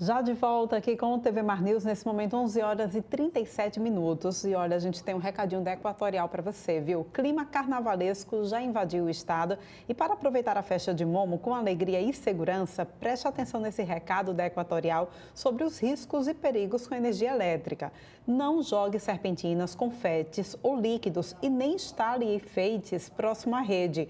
Já de volta aqui com o TV Mar News, nesse momento 11 horas e 37 minutos. E olha, a gente tem um recadinho da Equatorial para você, viu? O clima carnavalesco já invadiu o estado e para aproveitar a festa de Momo com alegria e segurança, preste atenção nesse recado da Equatorial sobre os riscos e perigos com energia elétrica. Não jogue serpentinas, confetes ou líquidos e nem instale enfeites próximo à rede,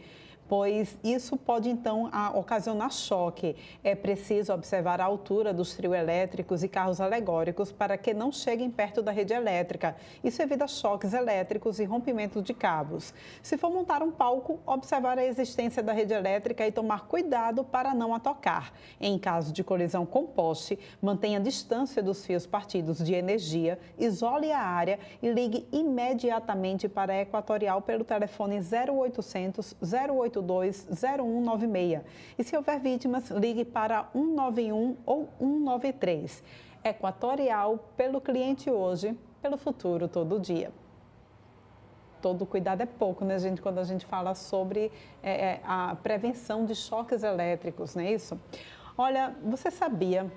pois isso pode, então, ocasionar choque. É preciso observar a altura dos trios elétricos e carros alegóricos para que não cheguem perto da rede elétrica. Isso evita choques elétricos e rompimento de cabos. Se for montar um palco, observar a existência da rede elétrica e tomar cuidado para não a tocar. Em caso de colisão com poste, mantenha a distância dos fios partidos de energia, isole a área e ligue imediatamente para a Equatorial pelo telefone 0800 082 0196. E se houver vítimas, ligue para 191 ou 193. Equatorial, pelo cliente hoje, pelo futuro todo dia. Todo cuidado é pouco, né, gente, quando a gente fala sobre a prevenção de choques elétricos, não é isso? Olha, você sabia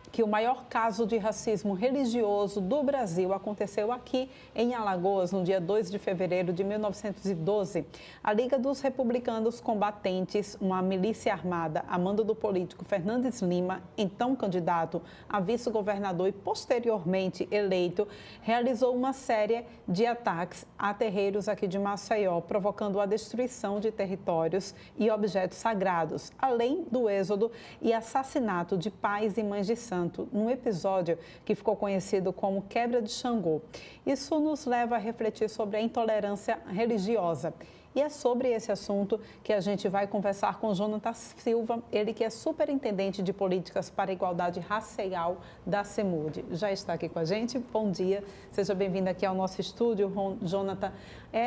que o maior caso de racismo religioso do Brasil aconteceu aqui em Alagoas, no dia 2 de fevereiro de 1912. A Liga dos Republicanos Combatentes, uma milícia armada a mando do político Fernandes Lima, então candidato a vice-governador e posteriormente eleito, realizou uma série de ataques a terreiros aqui de Maceió, provocando a destruição de territórios e objetos sagrados, além do êxodo e assassinato de pais e mães de santos, num episódio que ficou conhecido como Quebra de Xangô. Isso nos leva a refletir sobre a intolerância religiosa. E é sobre esse assunto que a gente vai conversar com Jonathan Silva, ele que é superintendente de políticas para a igualdade racial da CEMUD. Já está aqui com a gente. Bom dia, seja bem-vindo aqui ao nosso estúdio, Jonathan.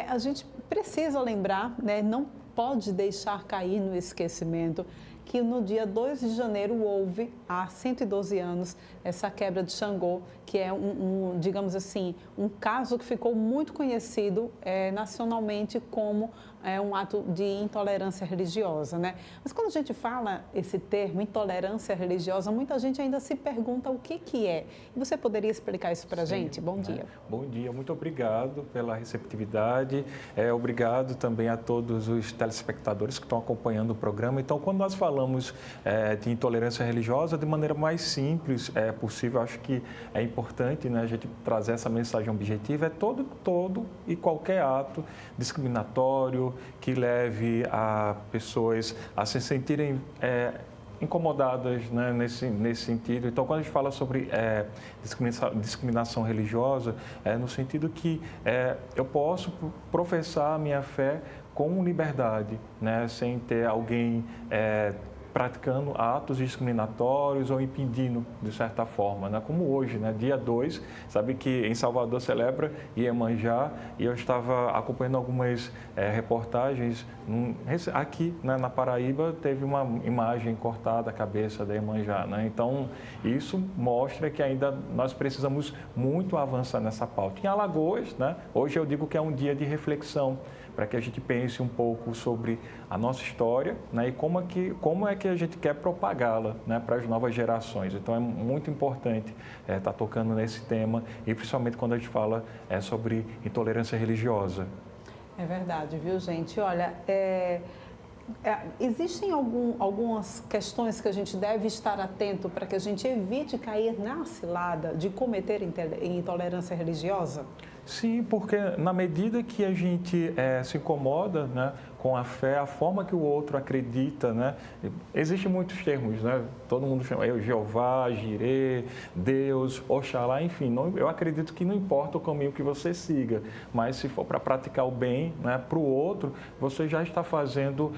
A gente precisa lembrar, né, não pode deixar cair no esquecimento que no dia 2 de janeiro houve, há 112 anos, essa quebra de Xangô, que é digamos assim, um caso que ficou muito conhecido nacionalmente como um ato de intolerância religiosa, né? Mas quando a gente fala esse termo, intolerância religiosa, muita gente ainda se pergunta o que é. E você poderia explicar isso para a gente? Bom dia. Bom dia, muito obrigado pela receptividade, obrigado também a todos os telespectadores que estão acompanhando o programa. Então, quando nós falamos de intolerância religiosa, de maneira mais simples possível, acho que é importante, né, a gente trazer essa mensagem objetiva, é todo e qualquer ato discriminatório que leve a pessoas a se sentirem incomodadas, né, nesse sentido. Então, quando a gente fala sobre discriminação religiosa, no sentido que eu posso professar a minha fé com liberdade, né, sem ter alguém praticando atos discriminatórios ou impedindo, de certa forma, né? Como hoje, né? Dia 2, sabe que em Salvador celebra Iemanjá e eu estava acompanhando algumas reportagens. Aqui, né, na Paraíba, teve uma imagem cortada da cabeça da Iemanjá, né? Então, isso mostra que ainda nós precisamos muito avançar nessa pauta. Em Alagoas, né? Hoje eu digo que é um dia de reflexão, para que a gente pense um pouco sobre a nossa história, né, e como é que a gente quer propagá-la, né, para as novas gerações. Então, é muito importante estar tocando nesse tema, e principalmente quando a gente fala sobre intolerância religiosa. É verdade, viu, gente? Olha, existem algumas questões que a gente deve estar atento para que a gente evite cair na cilada de cometer intolerância religiosa? Sim, porque na medida que a gente se incomoda, né, com a fé, a forma que o outro acredita, né, existem muitos termos, né, todo mundo chama Jeová, Jirê, Deus, Oxalá, enfim, eu acredito que não importa o caminho que você siga, mas se for para praticar o bem, né, para o outro, você já está fazendo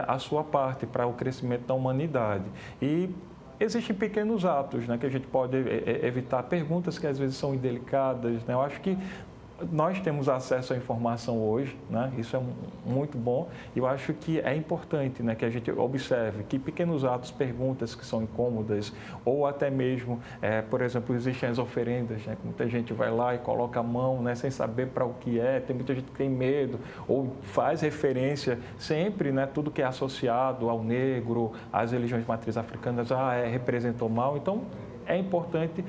a sua parte para o crescimento da humanidade. E existem pequenos atos, né, que a gente pode evitar, perguntas que às vezes são indelicadas, né? Eu acho que nós temos acesso à informação hoje, né? Isso é muito bom. Eu acho que é importante, né, que a gente observe que pequenos atos, perguntas que são incômodas, ou até mesmo, por exemplo, existem as oferendas, né? Muita gente vai lá e coloca a mão, né, sem saber para o que é, tem muita gente que tem medo, ou faz referência sempre, né, tudo que é associado ao negro, às religiões de matriz africanas, representou mal. Então, é importante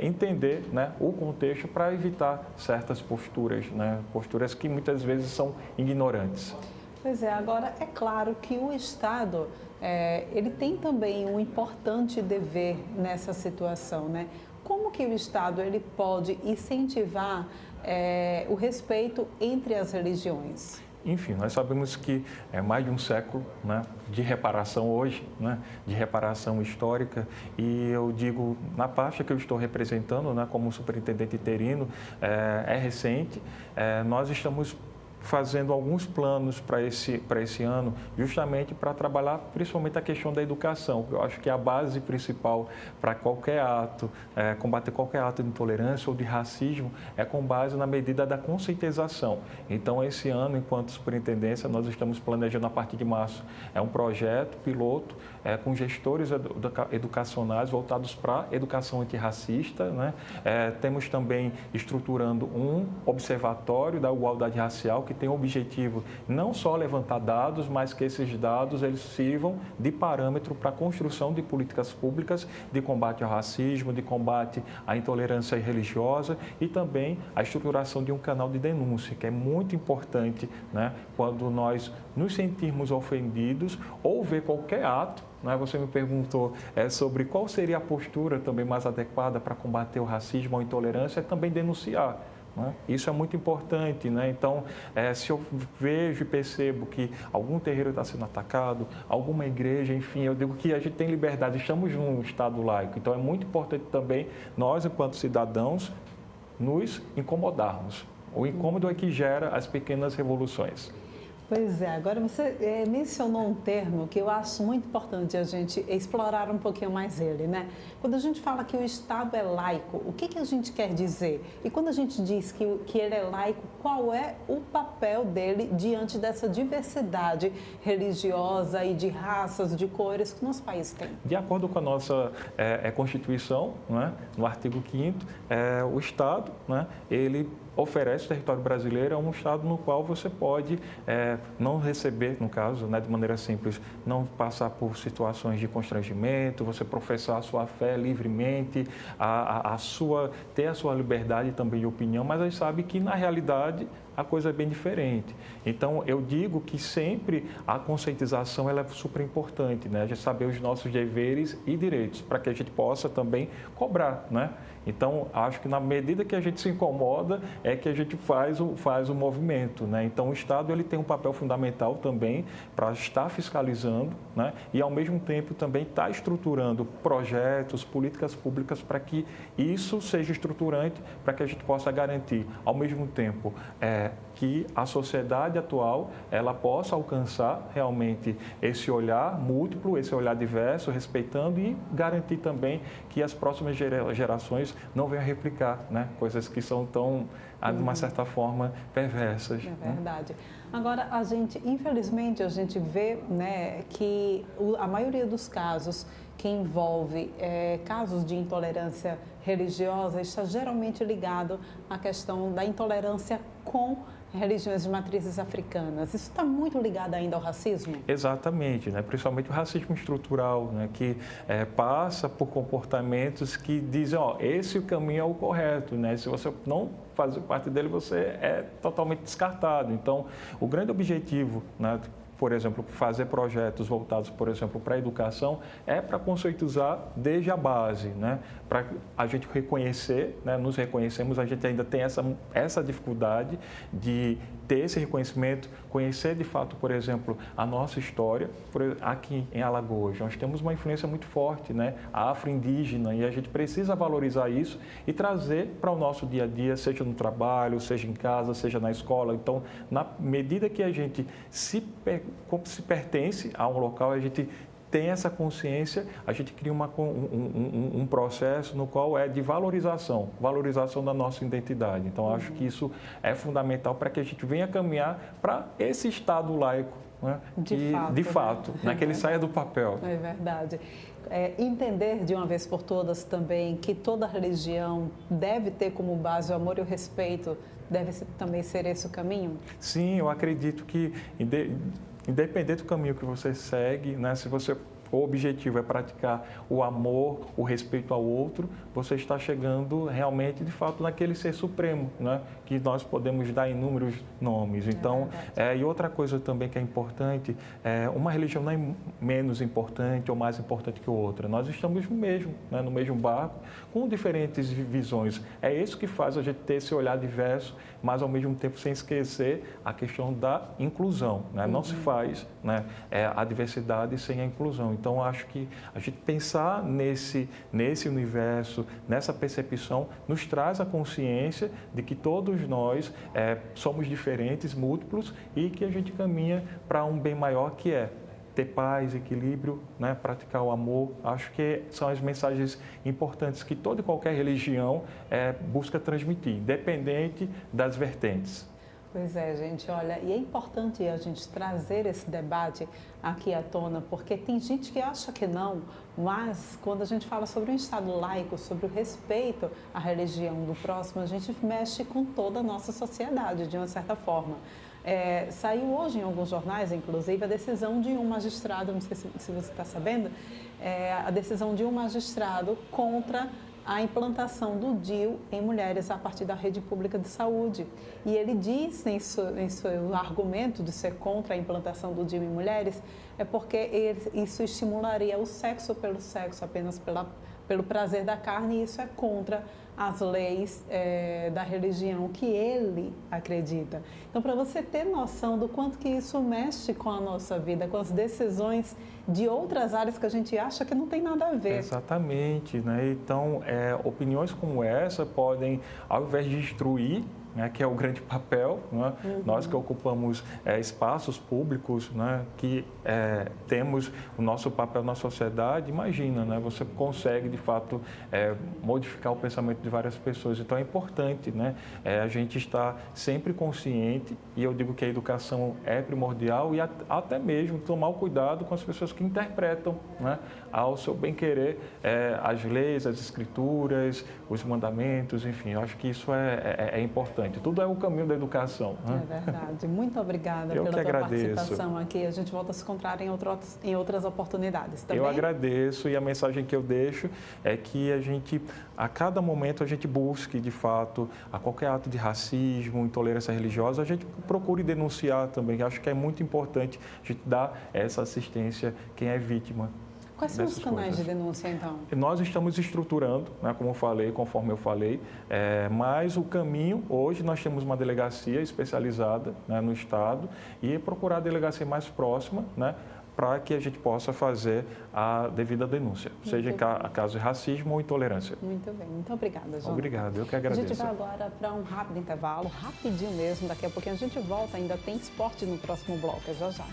entender, né, o contexto para evitar certas posturas, né, posturas que muitas vezes são ignorantes. Pois é, agora é claro que o Estado, ele tem também um importante dever nessa situação, né? Como que o Estado ele pode incentivar o respeito entre as religiões? Enfim, nós sabemos que é mais de um século, né, de reparação hoje, né, de reparação histórica, e eu digo, na pasta que eu estou representando, né, como superintendente interino, é recente, nós estamos fazendo alguns planos para esse ano, justamente para trabalhar principalmente a questão da educação. Eu acho que a base principal para qualquer ato, combater qualquer ato de intolerância ou de racismo, é com base na medida da conscientização. Então, esse ano, enquanto superintendência, nós estamos planejando a partir de março, um projeto piloto com gestores educacionais voltados para a educação antirracista, né? Temos também estruturando um observatório da igualdade racial, que tem o objetivo não só levantar dados, mas que esses dados eles sirvam de parâmetro para a construção de políticas públicas de combate ao racismo, de combate à intolerância religiosa e também a estruturação de um canal de denúncia, que é muito importante, né, quando nós nos sentirmos ofendidos ou ver qualquer ato. Você me perguntou sobre qual seria a postura também mais adequada para combater o racismo ou a intolerância, é também denunciar. Isso é muito importante, né? Então, se eu vejo e percebo que algum terreiro está sendo atacado, alguma igreja, enfim, eu digo que a gente tem liberdade, estamos num Estado laico, então é muito importante também nós, enquanto cidadãos, nos incomodarmos. O incômodo é que gera as pequenas revoluções. Pois é, agora você mencionou um termo que eu acho muito importante a gente explorar um pouquinho mais ele, né? Quando a gente fala que o Estado é laico, o que a gente quer dizer? E quando a gente diz que ele é laico, qual é o papel dele diante dessa diversidade religiosa e de raças, de cores que o nosso país tem? De acordo com a nossa Constituição, né, no artigo 5º, o Estado, né, ele oferece o território brasileiro a um Estado no qual você pode não receber, no caso, né, de maneira simples, não passar por situações de constrangimento, você professar a sua fé livremente, ter a sua liberdade também de opinião, mas a gente sabe que, na realidade, a coisa é bem diferente. Então, eu digo que sempre a conscientização ela é super importante, né? A gente saber os nossos deveres e direitos, para que a gente possa também cobrar, né? Então, acho que na medida que a gente se incomoda, é que a gente faz o movimento, né? Então, o Estado ele tem um papel fundamental também para estar fiscalizando, né? E, ao mesmo tempo, também estar estruturando projetos, políticas públicas para que isso seja estruturante, para que a gente possa garantir, ao mesmo tempo, que a sociedade atual ela possa alcançar realmente esse olhar múltiplo, esse olhar diverso, respeitando e garantir também que as próximas gerações não venham a replicar, né, coisas que são tão, de uma certa forma, perversas. É verdade. Agora, infelizmente, a gente vê, né, que a maioria dos casos que envolve casos de intolerância religiosa está geralmente ligado à questão da intolerância com religiões de matrizes africanas. Isso está muito ligado ainda ao racismo? Exatamente, né? Principalmente o racismo estrutural, né? Que passa por comportamentos que dizem, esse caminho é o correto, né? Se você não fazer parte dele, você é totalmente descartado. Então, o grande objetivo, né, por exemplo, fazer projetos voltados, por exemplo, para a educação, é para conscientizar desde a base, né? Para a gente reconhecer, né? Nos reconhecemos, a gente ainda tem essa dificuldade de ter esse reconhecimento, conhecer de fato, por exemplo, a nossa história. Aqui em Alagoas, nós temos uma influência muito forte, né? Afro-indígena, e a gente precisa valorizar isso e trazer para o nosso dia a dia, seja no trabalho, seja em casa, seja na escola. Então, na medida que a gente se pertence a um local, a gente tem essa consciência, a gente cria um processo no qual é de valorização da nossa identidade. Então, acho que isso é fundamental para que a gente venha caminhar para esse Estado laico, né? De fato, né? Que ele saia do papel. É verdade. Entender de uma vez por todas também que toda religião deve ter como base o amor e o respeito, deve também ser esse o caminho? Sim, eu acredito que independente do caminho que você segue, né, se você o objetivo é praticar o amor, o respeito ao outro, você está chegando realmente, de fato, naquele ser supremo, né? Que nós podemos dar inúmeros nomes. Então, e outra coisa também que é importante, uma religião não é menos importante ou mais importante que outra. Nós estamos no mesmo barco, com diferentes visões. É isso que faz a gente ter esse olhar diverso, mas ao mesmo tempo sem esquecer a questão da inclusão, né? Não se faz, né, a diversidade sem a inclusão. Então, acho que a gente pensar nesse universo, nessa percepção, nos traz a consciência de que todos nós somos diferentes, múltiplos, e que a gente caminha para um bem maior, que é ter paz, equilíbrio, né, praticar o amor. Acho que são as mensagens importantes que toda e qualquer religião busca transmitir, independente das vertentes. Pois é, gente, olha, e é importante a gente trazer esse debate aqui à tona, porque tem gente que acha que não, mas quando a gente fala sobre um Estado laico, sobre o respeito à religião do próximo, a gente mexe com toda a nossa sociedade, de uma certa forma. Saiu hoje em alguns jornais, inclusive, a decisão de um magistrado, não sei se você está sabendo, a decisão de um magistrado contra a implantação do DIU em mulheres a partir da rede pública de saúde. E ele diz em seu argumento de ser contra a implantação do DIU em mulheres, porque isso estimularia o sexo pelo sexo, apenas pelo prazer da carne, e isso é contra as leis da religião que ele acredita. Então, para você ter noção do quanto que isso mexe com a nossa vida, com as decisões de outras áreas que a gente acha que não tem nada a ver. Exatamente, né? Então, opiniões como essa podem, ao invés de instruir, né, que é o grande papel, né? Nós que ocupamos espaços públicos, né, que temos o nosso papel na sociedade, imagina, né, você consegue de fato modificar o pensamento de várias pessoas. Então é importante, né, a gente estar sempre consciente, e eu digo que a educação é primordial, e até mesmo tomar o cuidado com as pessoas que interpretam, né, ao seu bem-querer as leis, as escrituras, os mandamentos, enfim, eu acho que isso é importante. Tudo é o caminho da educação. Né? É verdade. Muito obrigada pela tua participação aqui. A gente volta a se encontrar em outras oportunidades também. Eu agradeço, e a mensagem que eu deixo é que a gente, a cada momento, a gente busque, de fato, a qualquer ato de racismo, intolerância religiosa, a gente procure denunciar também. Acho que é muito importante a gente dar essa assistência a quem é vítima. Quais são os canais de denúncia, então? Nós estamos estruturando, né, conforme eu falei, mas o caminho, hoje nós temos uma delegacia especializada, né, no Estado, e procurar a delegacia mais próxima, né, para que a gente possa fazer a devida denúncia, seja em caso de racismo ou intolerância. Muito bem, muito obrigada, Jonathan. Obrigado, eu que agradeço. A gente vai agora para um rápido intervalo, rapidinho mesmo, daqui a pouquinho a gente volta, ainda tem esporte no próximo bloco, já já.